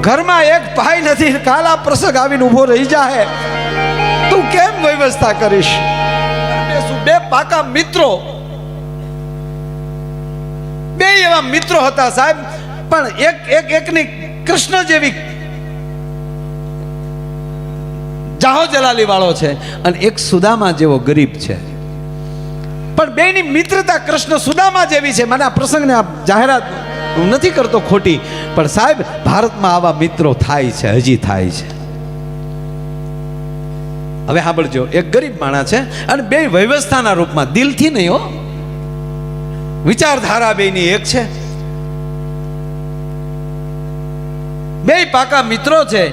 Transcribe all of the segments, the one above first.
ઘરમાં એક ભાઈ નથી, કાલ આ પ્રસંગ આવીને ઊભો રહી જાય, તું કેમ વ્યવસ્થા કરીશ? બે પાકા મિત્રો, બે એવા મિત્રો હતા સાહેબ, પણ એકની કૃષ્ણ જેવી જાહો જલાલી વાળો છે અને એક સુદામા જેવો ગરીબ છે, પણ બેની મિત્રતા કૃષ્ણ સુદામા જેવી છે. મને આ પ્રસંગને આ જાહેરાત હું નથી કરતો ખોટી, પણ સાહેબ ભારતમાં આવા મિત્રો થાય છે, હજી થાય છે. હવે સાંભળજો, એક ગરીબ માણસ છે અને બે વ્યવસ્થાના રૂપમાં, દિલથી નહીં હો, વિચારધારા બેની એક છે. બે પાકા મિત્રો છે.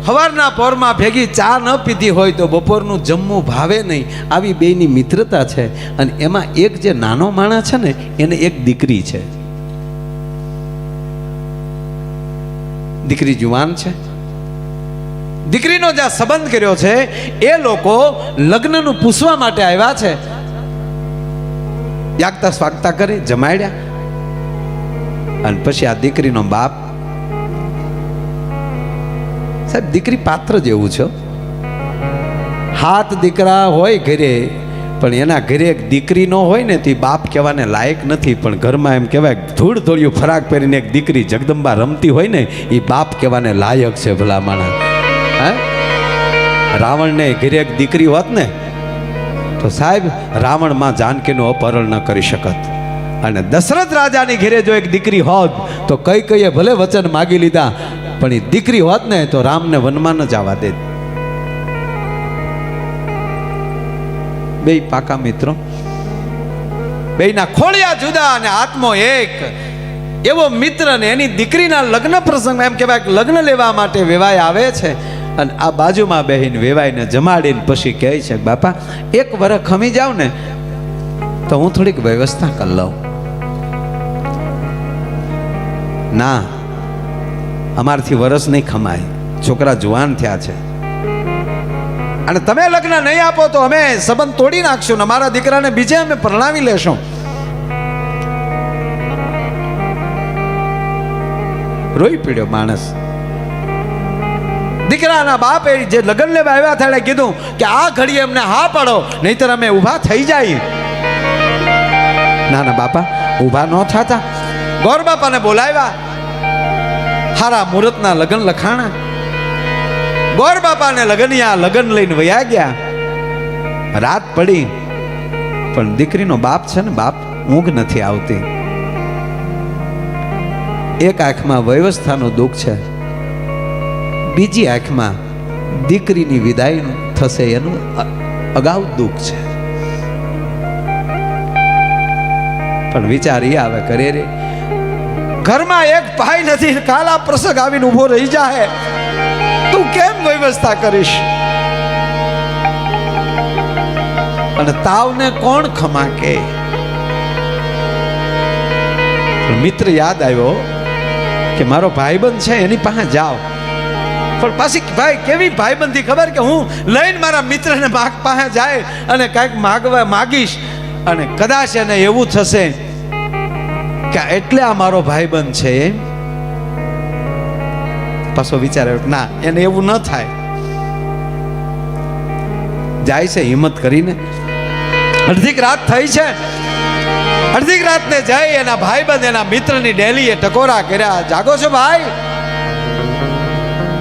સવારના પોરમાં ભેગી ચા ન પીધી હોય તો બપોરનું જમવું ભાવે નહીં, આવી બેની મિત્રતા છે. અને એમાં એક જે નાનો માણસ છે ને, એને એક દીકરી છે. દીકરી જુવાન છે. દીકરીનો જ્યાં સંબંધ કર્યો છે, એ લોકો લગ્નનું પૂછવા માટે આવ્યા છે. યાગતા સ્વાગતા કરી, જમાડ્યા, અને પછી આ દીકરીનો બાપ, સાહેબ દીકરી પાત્ર જેવું છે. 7 દીકરા હોય ઘરે, પણ એના ઘરે એક દીકરી ન હોય ને તો બાપ કહેવાને લાયક નથી. પણ ઘરમાં એમ કહેવાય, ધૂળ ધોળિયું ફરાક પહેરીને એક દીકરી જગદંબા રમતી હોય ને, એ બાપ કહેવાને લાયક છે. ભલા માણસ, હે, રાવણને ઘરે એક દીકરી હોત ને તો સાહેબ રાવણ માં જાનકીનું અપહરણ ન કરી શકત. અને દશરથ રાજાની ઘરે જો એક દીકરી હોત તો કઈ ભલે વચન માગી લીધા, પણ એ દીકરી હોત ને તો રામને વનમાં ન જવા દે. બે પાકા મિત્રો, બેના ખોળિયા જુદા અને આત્મો એક. એવો મિત્ર ને એની દીકરીના લગ્ન પ્રસંગમાં એમ કહેવાય કે લગ્ન લેવા માટે વેવાય આવે છે. અને આ બાજુમાં બેહીને વેવાઈને જમાડીને પછી કહે છે, બાપા એક વર્ષ ખમી જાવ ને તો હું થોડીક વ્યવસ્થા કરી લઉં. ના, અમારથી વરસ નહીં ખમાય, છોકરા જુવાન થયા છે, અને તમે લગ્ન નહીં આપો તો અમે સંબંધ તોડી નાખશું ને અમારા દીકરાને બીજે અમે પરણાવી લેશું. રોઈ પડ્યો માણસ. દીકરાના બાપે જે લગ્ન લેવા આવ્યા હતા એને કીધું કે આ ઘડીએ અમને હા પાડો, નહીતર અમે ઊભા થઈ જાય. ના ના બાપા, ઊભા ન થતા. ગોર બાપાને બોલાવ્યા, હારા મુહૂર્તના લગ્ન લખાણા. ગોર બાપાને લગ્ન લઈને વયા ગયા. રાત પડી, પણ દીકરીનો બાપ છે ને, બાપ ઊંઘ નથી આવતી. એક આંખમાં વ્યવસ્થાનું દુઃખ છે, બીજી આંખમાં દીકરીની વિદાય થશે એનું અગાઉ દુઃખ છે. પણ વિચાર એ આવે, કરે રે ઘરમાં એક ભાઈ નથી, કાલ આ પ્રસંગ આવીને ઊભો રહી જાય, તું કેમ વ્યવસ્થા કરીશ? અને તાવને કોણ ખમા કે? મિત્ર યાદ આવ્યો કે મારો ભાઈબંધ છે, એની પાસે જાઓ. પણ પાછી ભાઈ કેવી ભાઈબંધી ખબર, કે હું લઈને મારા મિત્રને પાસે જાય અને કાંઈક માગીશ, અને કદાચ એને એવું થશે કે એટલે આ મારો ભાઈબંધ છે. પાછો વિચાર આવ્યો, ના, એને એવું ન થાય. જાય છે હિંમત કરીને. અડધીક રાત થઈ છે, અડધીક રાતને જઈ એના ભાઈબંધ એના મિત્રની ડેલીએ ટકોરા કર્યા, જાગો છો ભાઈ?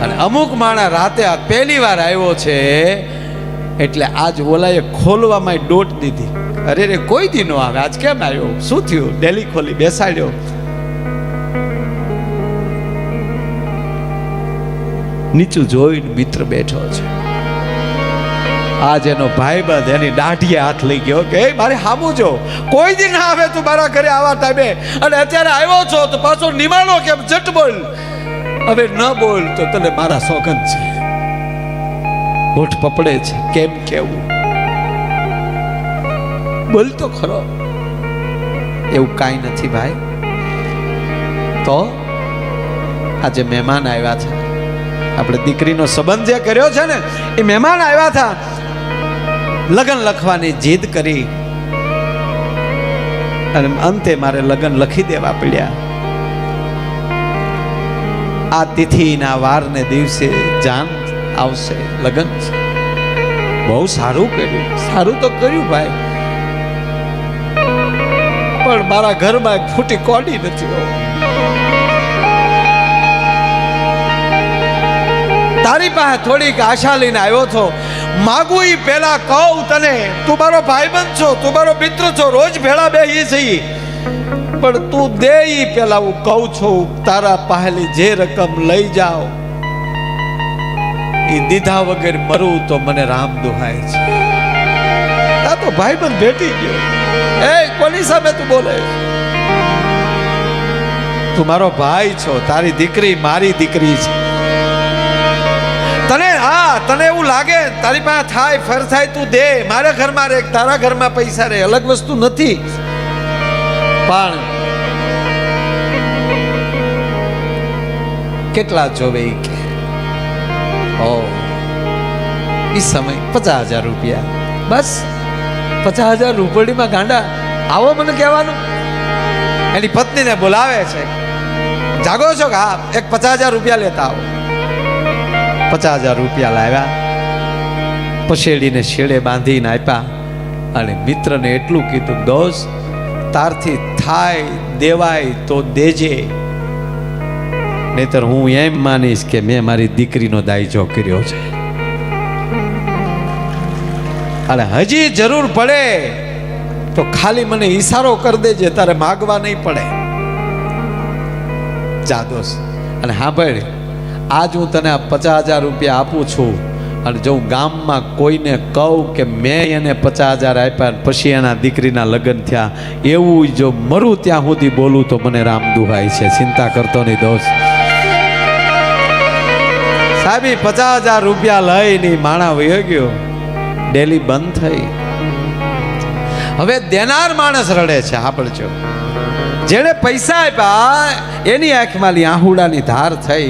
અને અમુક માણસ રાતે આ પહેલી વાર આવ્યો છે એટલે આજ ઓલાએ ખોલવામાં દોટ દીધી. અરે રે, કોઈ દી નો આવે, આજ કેમ આવ્યો, શું થયું? ડેલી ખોલી બેસાડ્યો. નીચું જોઈને મિત્ર બેઠો છે. આજ એનો ભાઈબંધ એની દાઢીએ હાથ લઈ ગયો કે મારે હામું જો, કોઈ દી ના આવે તું મારા ઘરે આવા ટાઈમે, અને અત્યારે આવ્યો છો તો પાછો નિમાણો કેમ? જટ બોલ. હવે ન બોલ તો તને મારા સોગંદ છે. હોઠ પપડે છે, કેમ કેવું? બોલ તો ખરો. એવું કાંઈ નથી ભાઈ. તો આજે મહેમાન આવ્યા છે, આપણે દીકરીનો સંબંધ જે કર્યો છે ને, એ મહેમાન આવ્યા હતા. લગ્ન લખવાની જીદ કરી અને અંતે મારે લગ્ન લખી દેવા પડ્યા. આ તિથિના વારને દિવસે જાન આવશે, લગ્ન છે. બહુ સારું કર્યું, સારું તો કર્યું ભાઈ, પણ મારા ઘરમાં એક ફૂટી કોડી નથી. તારી પાસે થોડીક આશા લઈને આવ્યો છો. માગું ઈ પેલા કહું તને, તું મારો ભાઈબંધ છો, તું મારો મિત્ર છો, રોજ ભેળા બેહી છીએ, પણ તું દે ઈ પેલા હું કહું છું. તારા પહેલી જે રકમ લઈ જાઓ એ દીધા વગર મરું તો મને રામ દુહાય છે. આ તો ભાઈબંધ ભેટી ગયો. એ કોની સામે તું બોલે? તું મારો ભાઈ છો, તારી દીકરી મારી દીકરી છે. તને એવું લાગે તારી પાસે થાય ફર થાય તું દે, મારા ઘરમાં રે, તારા ઘરમાં પૈસા રે, અલગ વસ્તુ નથી. પણ કેટલા જોવે કે ઈ સમય 50,000 રૂપિયા, બસ 50,000 રૂપિયામાં ગાંડા આવો મને કહેવાનું. એની પત્નીને બોલાવે છે, જાગો છો કે હા, એક 50,000 રૂપિયા લેતા આવો. 50,000 રૂપિયા લાવ્યા, પછેડીને શેડે બાંધીને આપ્યા, અને મિત્રને એટલું કીધું, દોસ્ત તારથી થાય દેવાય તો દેજે, નહીતર હું એમ માનીશ કે મેં મારી દીકરીનો દાયજો કર્યો છે, અને હજી જરૂર પડે તો ખાલી મને ઈશારો કરી દેજે, તારે માગવા નહીં પડે. જા દોસ્ત. અને હા ભાઈ, આજ હું તને 50,000 રૂપિયા આપું છું, અને જો હું ગામમાં કોઈને કહું કે મેં એને 50,000 આપ્યા પછી એના દીકરીના લગ્ન થયા, એવું જો મરું ત્યાં સુધી બોલું તો મને રામ દુહાય છે. ચિંતા કરતો નહીં દોસ્ત. સાહેબી 50,000 રૂપિયા લઈને માણા વયો ગયો, ડેલી બંધ થઈ. હવે દેનાર માણસ રડે છે. સાંભળજો, જેણે પૈસા આપ્યા એની આંખમાં આહુડાની ધાર થઈ.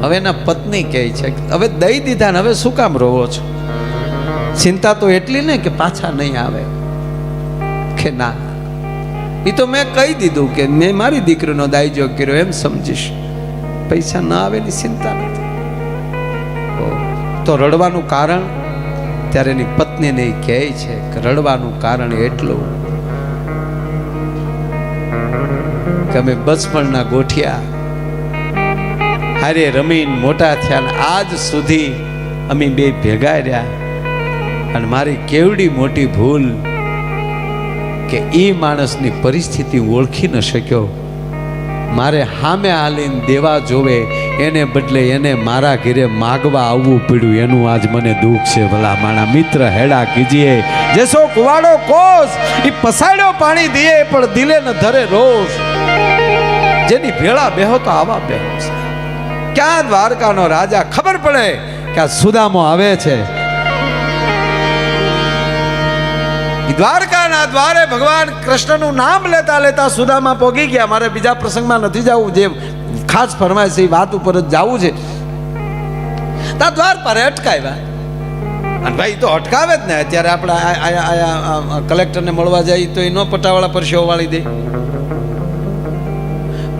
હવે એના પત્ની કહે છે, હવે દઈ દીધા ને હવે શું કામ રોવો છો? ચિંતા તો એટલી ને કે પાછા નહીં આવે. કે ના, એ તો મેં કહી દીધું કે મેં મારી દીકરીનો દાયજો કર્યો એમ સમજીશ, પૈસા ના આવે ની ચિંતા નથી. તો રડવાનું કારણ? ત્યારે એની પત્નીને કહે છે કે રડવાનું કારણ એટલું કે અમે બચપણના ગોઠિયા હારે રમીને મોટા થયા, ને આજ સુધી અમે બે ભેગા રહ્યા, અને મારી કેવડી મોટી ભૂલ કે એ માણસની પરિસ્થિતિ ઓળખી ન શક્યો. મારે સામે હાલીને દેવા જોવે એને બદલે એને મારા ઘરે માગવા આવવું પડ્યું, એનું આજ મને દુઃખ છે. ભલા માણા મિત્ર હેડા કીજીએ, જેસો કુવાડો કોસ એ પસાડ્યો પાણી દીએ, પણ દિલે ન ધરે રોષ. જેની ભેળા બેહો તો આવા બેહો. ક્યાં દ્વારકાનો રાજા ખબર પડે કે આ સુદામો આવે છે. દ્વારકાના દ્વારે ભગવાન કૃષ્ણનું નામ લેતા લેતા સુદામા પોગી ગયા. મારે બીજા પ્રસંગમાં નથી જવું, જે ખાસ ફરમાય છે એ વાત ઉપર જ જવું છે. તા દ્વાર પર અટકાવ્યા, અને ભાઈ તો અટકાવે જ ને. અત્યારે આપણે આયા કલેક્ટરને મળવા જાય તો એ નો પટાવાળા પર શો વાળી દે.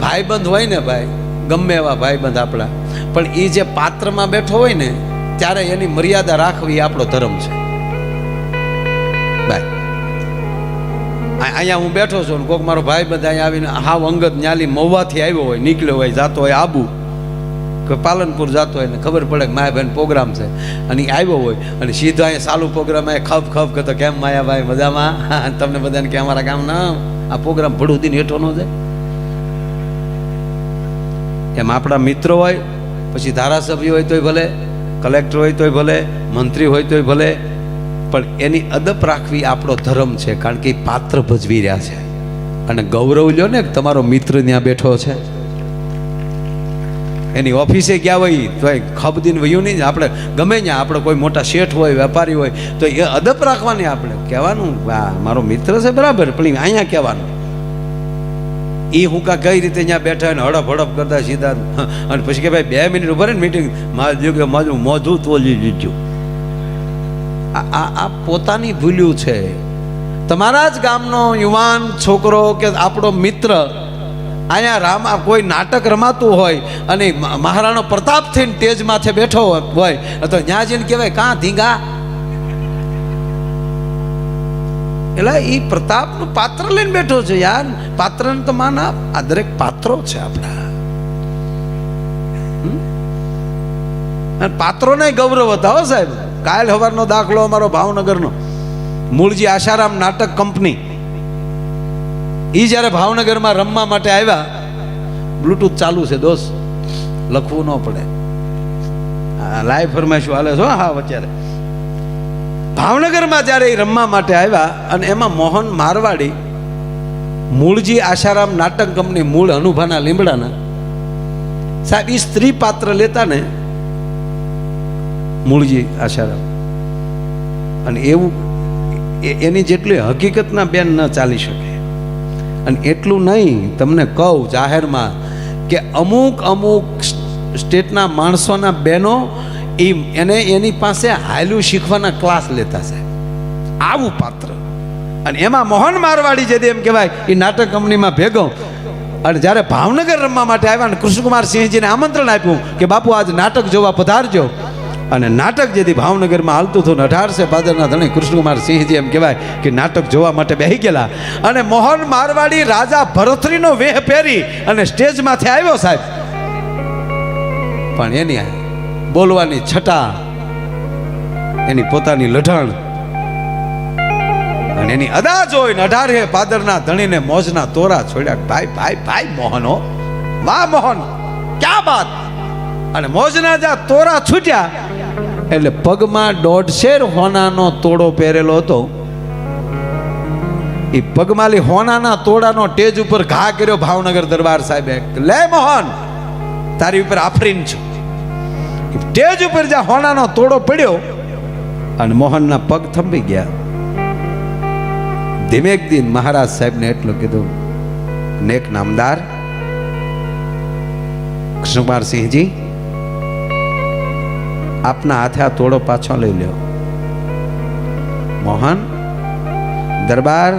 ભાઈબંધ હોય ને ભાઈ, ગમે એવા ભાઈબંધ આપણા, પણ એ જે પાત્રમાં બેઠો હોય ને ત્યારે એની મર્યાદા રાખવી આપણો ધર્મ છે. ભાઈ અહીંયા હું બેઠો છું, કોઈક મારો ભાઈબંધ અહીંયા આવીને હાવ અંગત ન્યાલી મહુવાથી આવ્યો હોય, નીકળ્યો હોય, જાતો હોય આબુ કે પાલનપુર જાતો હોય, ને ખબર પડે કે માયાભાઈ પ્રોગ્રામ છે, અને એ આવ્યો હોય અને સીધો અહીંયા ચાલુ પ્રોગ્રામ ખપ ખપ કરતો, કેમ માયાભાઈ મજામાં? તમને બધાને કે અમારા ગામના આ પ્રોગ્રામ ભડું હેઠો ન જાય. એમ આપણા મિત્રો હોય, પછી ધારાસભ્ય હોય તોય ભલે, કલેક્ટર હોય તોય ભલે, મંત્રી હોય તોય ભલે, પણ એની અદબ રાખવી આપણો ધર્મ છે. કારણ કે એ પાત્ર ભજવી રહ્યા છે, અને ગૌરવ લ્યો ને તમારો મિત્ર ત્યાં બેઠો છે, એની ઓફિસે ગયા હોય તો ખબદીને વયું નહીં. આપણે ગમે ત્યાં આપણે કોઈ મોટા શેઠ હોય, વેપારી હોય, તો એ અદબ રાખવાની. આપણે કહેવાનું મારો મિત્ર છે બરાબર, પણ અહીંયા કહેવાનું એ હું કઈ રીતે અહીંયા બેઠા ને હડપ હડપ કરતા સીધા, અને પછી કે ભાઈ 2 મિનિટ ઉભા રહે ને મીટિંગ મારું મોઢું તોલી લીધું. આ પોતાની ભૂલ્યું છે. તમારા જ ગામનો યુવાન છોકરો કે આપણો મિત્ર અહીંયા રામા કોઈ નાટક રમાતું હોય અને મહારાણો પ્રતાપ થઈને તેજ માથે બેઠો હોય તો ત્યાં જઈને કહેવાય કાં ધીંગા, એટલે એ પ્રતાપનું પાત્ર લઈને બેઠો છે યાર. પાત્રને તો માન આપ. આ દરેક પાત્રો છે આપણા, અને પાત્રોને ગૌરવ હતા હો સાહેબ. કાલ સવારનો દાખલો અમારો ભાવનગરનો, મૂળજી આશારામ નાટક કંપની, એ જ્યારે ભાવનગરમાં રમવા માટે આવ્યા, બ્લુટૂથ ચાલુ છે દોસ્ત, લખવું ન પડે, લાઈવ ફરમાઈશું હાલે છો. હા અત્યારે ભાવનગરમાં જ્યારે એ રમવા માટે આવ્યા અને એમાં મોહન મારવાડી, મૂળજી આશારામ નાટક કંપની, મૂળ અનુભાના લીમડાના સાહેબ, એ સ્ત્રી પાત્ર લેતા ને મૂળજી આશારામ, અને એવું એની જેટલી હકીકતના બેન ન ચાલી શકે. અને એટલું નહીં, તમને કહું જાહેરમાં કે અમુક અમુક સ્ટેટના માણસોના બહેનો એને એની પાસે હાલ્યું શીખવાના ક્લાસ લેતા છે, આવું પાત્ર. અને એમાં મોહન મારવાડી જે એમ કહેવાય એ નાટક કંપનીમાં ભેગો, અને જ્યારે ભાવનગર રમવા માટે આવ્યા ને કૃષ્ણકુમાર સિંહજીને આમંત્રણ આપ્યું કે બાપુ આજ નાટક જોવા પધારજો. અને નાટક જેથી ભાવનગરમાં હાલતું હતું, 18 ભાદરના ધણી કૃષ્ણકુમાર સિંહજી એમ કહેવાય કે નાટક જોવા માટે બેસી ગયેલા. અને મોહન મારવાડી રાજા ભરથરીનો વેહ પહેરી અને સ્ટેજમાંથી આવ્યો સાહેબ, પણ એની બોલવાની છટા, એની પોતાની લઢણ અને એની અદા જોઈને 18 ભાદરના ધણીને મોજના તોરા છોડ્યા. ભાઈ ભાઈ ભાઈ મોહનો, વાહ મોહન, ક્યા બાત. અને મોજના જ્યાં તોરા છૂટ્યા એટલે પગમાં 1.5 હોનાનો તોડો પહેરેલો હતો. એ પગમાલી હોનાના તોડાનો ટેજ ઉપર ઘા કર્યો ભાવનગર દરબાર સાહેબે. લે મોહન, તારી ઉપર આફરીન છું. ટેજ ઉપર જ્યાં હોનાનો તોડો પડ્યો અને મોહનના પગ થંભી ગયા. ધીમેક દિન મહારાજ સાહેબને એટલું કીધું, નેક નામદાર કૃષ્ણકુમાર સિંહજી, આપના હાથે આ તોડો પાછો લઈ લ્યો. મોહન, દરબાર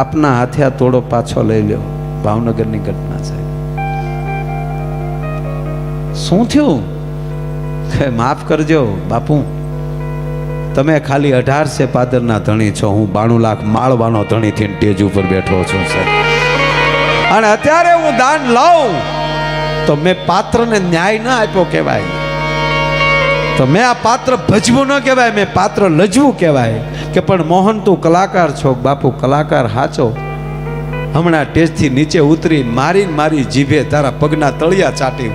આપના હાથે આ તોડો પાછો લઈ લ્યો. ભાવનગરની ઘટના છે. શું થયું? માફ કરજો બાપુ, તમે ખાલી 18 ભાદરના ધણી છો, હું 92 લાખ માળવાનો ધણી થઈને ટેજ ઉપર બેઠો છું સર. અને અત્યારે હું દાન લઉં તો મેં પાત્રને ન્યાય ન આપ્યો કહેવાય, તો મેં આ પાત્ર ભજવું ન કહેવાય, મેં પાત્ર લજવું કહેવાય. કે પણ મોહન તું કલાકાર છો બાપુ, કલાકાર હાચો. હમણાં ટેજથી નીચે ઉતરી મારી જીભે તારા પગના તળિયા ચાટી,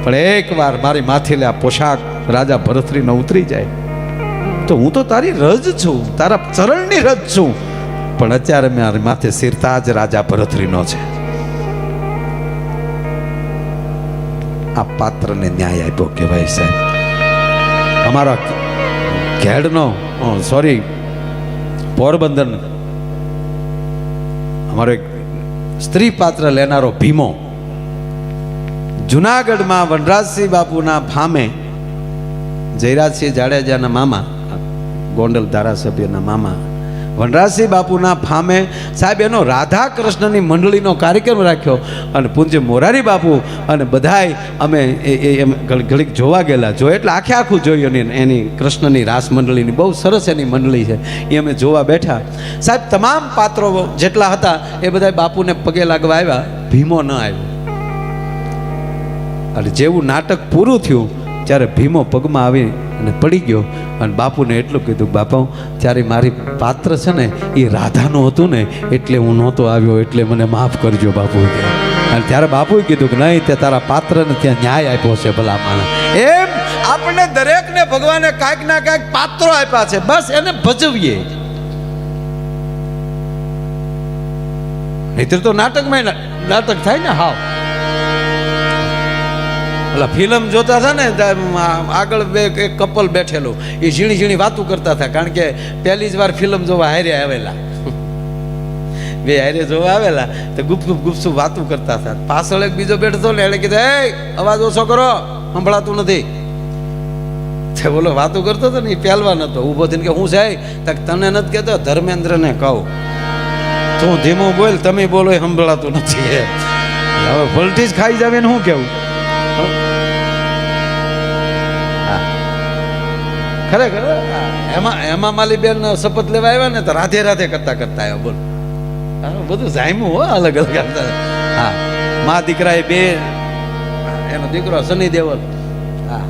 પણ એકવાર મારી માથેલા પોશાક રાજા ભરથરીનો ઉતરી જાય તો હું તો તારી રજ છું, તારા ચરણની રજ છું. પણ અત્યારે મારી માથે સિરતાજ રાજા ભરથરીનો છે. આ પાત્રને ન્યાય આપ્યો કહેવાય સાહેબ. અમારા ઘેડનો પોરબંદર અમારો એક સ્ત્રી પાત્ર લેનારો ભીમો, જુનાગઢમાં વનરાજસિંહ બાપુના ફામે જયરાજસિંહ જાડેજાના મામા, ગોંડલ ધારાસભ્યના મામા, વનરાજસિંહ બાપુના ફામે સાહેબ એનો રાધા કૃષ્ણની મંડળીનો કાર્યક્રમ રાખ્યો. અને પૂજ્ય મોરારી બાપુ અને બધાય અમે ઘડીક જોવા ગયેલા. જો એટલે આખું જોયું એની કૃષ્ણની રાસ મંડળીની બહુ સરસ એની મંડળી છે, એ અમે જોવા બેઠા સાહેબ. તમામ પાત્રો જેટલા હતા એ બધા બાપુને પગે લાગવા આવ્યા, ભીમો ન આવ્યો. અને જેવું નાટક પૂરું થયું ત્યારે ભીમો પગમાં આવી અને પડી ગયો અને બાપુને એટલું કીધું, બાપા ત્યારે મારી પાત્ર છે ને એ રાધાનું હતું ને એટલે હું નહોતો આવ્યો, એટલે મને માફ કરજો બાપુ. અને ત્યારે બાપુએ કીધું કે નહીં, તે તારા પાત્રને ત્યાં ન્યાય આપ્યો છે ભલા માણસ. એમ આપણને દરેકને ભગવાને કાંઈક ના કાંઈક પાત્રો આપ્યા છે, બસ એને ભજવીએ. નહીતર તો નાટકમાં નાટક થાય ને. હાવ એટલે ફિલ્મ જોતા હતા ને, આગળ એક કપલ બેઠેલું, એ ઝીણી ઝીણી વાતું કરતા હતા, કારણ કે પહેલી જ વાર ફિલ્મ જોવા હારે આવેલા, બે હારે જોવા આવેલા તો ગુપસુપ વાતું કરતા હતા. પાછળ એક બીજો બેઠતો ને, એને કીધું, એ અવાજ ઓછો કરો, સંભળાતું નથી. બોલો વાતું કરતો હતો ને, એ પહેલવાન હતો, ઊભો થઈને કે હું છે તને નથી કહેતો, ધર્મેન્દ્રને કહું. તું ધીમું બોલ, તમે બોલો એ સંભળાતું નથી. હવે વોલ્ટેજ ખાઈ જાવે ને શું કેવું? ખરેખર એમાં માલી બેન શપથ લેવા આવ્યા ને તો રાધે રાધે કરતા કરતા આવ્યા. બોલ, બધું જામ્યું હો, અલગ અલગ. હા, મા દીકરા એ બે, એનો દીકરો સની દેવલ, હા,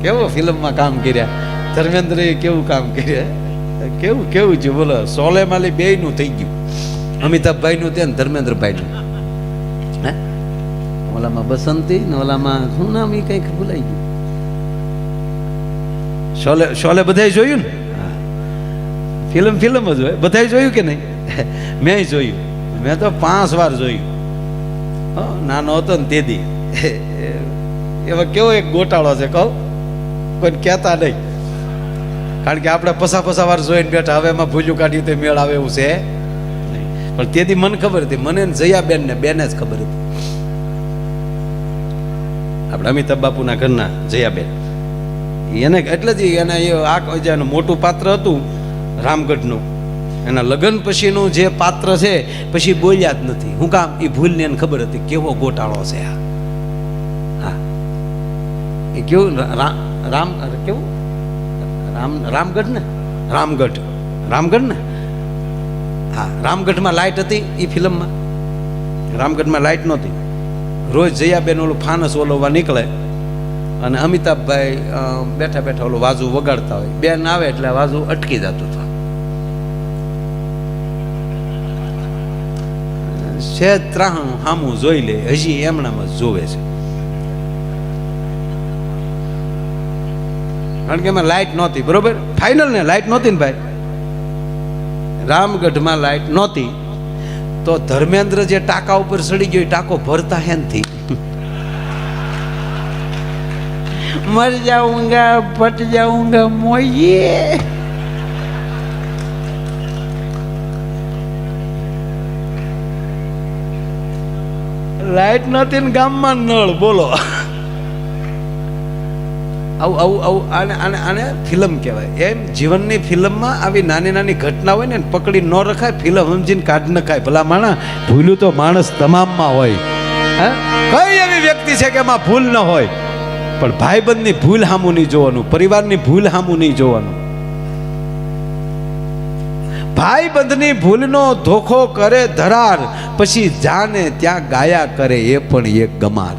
કેવો ફિલ્મમાં કામ કર્યા. ધર્મેન્દ્ર કેવું કામ કર્યા, કેવું કેવું છે બોલો. સોલે માલી બે નું થઈ ગયું, અમિતાભભાઈ નું ત્યાં ધર્મેન્દ્રભાઈ નું. હે, ઓલામાં બસંતી ને ઓલામાં શું નામ એ કઈક ભૂલાઈ ગયું. શોલે શોલે બધાય જોયું ને? ફિલ્મ જ હોય, બધાય જોયું કે નહીં? મેં જોયું, મેં તો 5 વાર જોયું. નાનો હતો ને તેદી. એમાં કેવો એક ગોટાળો છે કહું, કોઈ કહેતા નહીં, કારણ કે આપણે પસા વાર જોઈને બેઠા. હવે એમાં ભૂલ્યું કાઢ્યું તો મેળ આવે એવું છે નહીં. પણ તેદી મને ખબર હતી, મને જયાબેન ને બેને જ ખબર હતી. આપણે અમિતાભ બાપુના ઘરના જયાબેન, એને એટલે જ એને એનું મોટું પાત્ર હતું રામગઢનું. એના લગ્ન પછીનું જે પાત્ર છે પછી બોલ્યા જ નથી. હું કામ? એ ભૂલને એને ખબર હતી કેવો ગોટાળો છે આ. હા, એ કેવું રામ કેવું રામગઢ ને રામગઢ ને હા, રામગઢમાં લાઇટ હતી એ ફિલ્મમાં. રામગઢમાં લાઇટ નહોતી. રોજ જયાબેન ઓલું ફાનસ ઓલવવા નીકળે અને અમિતાભભાઈ બેઠા બેઠા ઓલું વાજુ વગાડતા હોય. બેન આવે એટલે વાજુ અટકી જતું હતું. સહેજ ત્રાહું હામું જોઈ લે, હજી એમણામાં જ જોવે છે. કારણ કે એમાં લાઇટ નહોતી, બરોબર? ફાઇનલ ને લાઇટ નહોતી ને ભાઈ, રામગઢમાં લાઇટ નહોતી. તો ધર્મેન્દ્ર જે ટાંકા ઉપર ચડી ગયો, ટાંકો ભરતા હેનથી મર જાઉંગા પટ જાઉંગા મોઈએ. લાઈટ નથી ને ગામમાં નળ, બોલો. આવું આને ફિલ્મ કહેવાય. એમ જીવનની ફિલ્મમાં આવી નાની નાની ઘટના હોય ને પકડી ન રખાય, ફિલ્મ સમજીને કાઢ નખાય. ભલા માણા, ભૂલું તો માણસ તમામમાં હોય. હા, કઈ એવી વ્યક્તિ છે કે એમાં ભૂલ ન હોય? પણ ભાઈબંધની ભૂલ સામું નહીં જોવાનું, પરિવારની ભૂલ સામું નહીં જોવાનું. ભાઈબંધની ભૂલનો ધોખો કરે ધરાર, પછી જાને ત્યાં ગાયા કરે એ પણ એક ગમાર.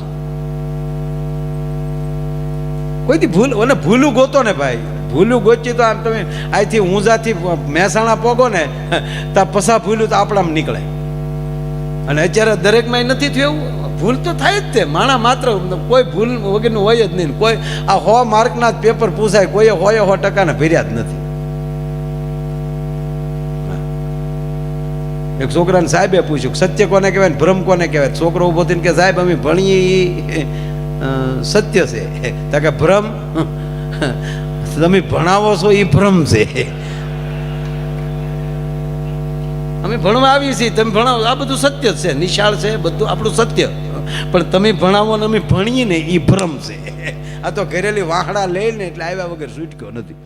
કોઈથી ભૂલ અને ભૂલું ગોતો ને ભાઈ, ભૂલું ગોચી તો આમ તમે અહીંથી ઊંઝાથી મહેસાણા પોગો ને ત્યાં પસા ભૂલું તો આપણામાં નીકળે. અને અત્યારે દરેકમાં નથી થયું એવું. ભૂલ તો થાય જ તે, માણા માત્ર કોઈ ભૂલ વગરનું હોય જ નહીં. કોઈ આ 100 માર્કના પેપર પૂછાય, કોઈએ 100% ભર્યા જ નથી. એક છોકરાને સાહેબે પૂછ્યું સત્ય કોને કહેવાય, ભ્રમ કોને કહેવાય? છોકરો ઉભો થઈને કે સાહેબ અમે ભણીએ સત્ય છે. તો કે ભ્રમ તમે ભણાવો છો એ ભ્રમ છે. અમે ભણવા આવીએ છીએ, તમે ભણાવો, આ બધું સત્ય છે, નિશાળ છે, બધું આપણું સત્ય. પણ તમે ભણાવો ને અમે ભણીએ ને એ ભ્રમ છે. આ તો ઘરેલી વાહડા લઈને એટલે આવ્યા વગર છૂટક્યો નથી.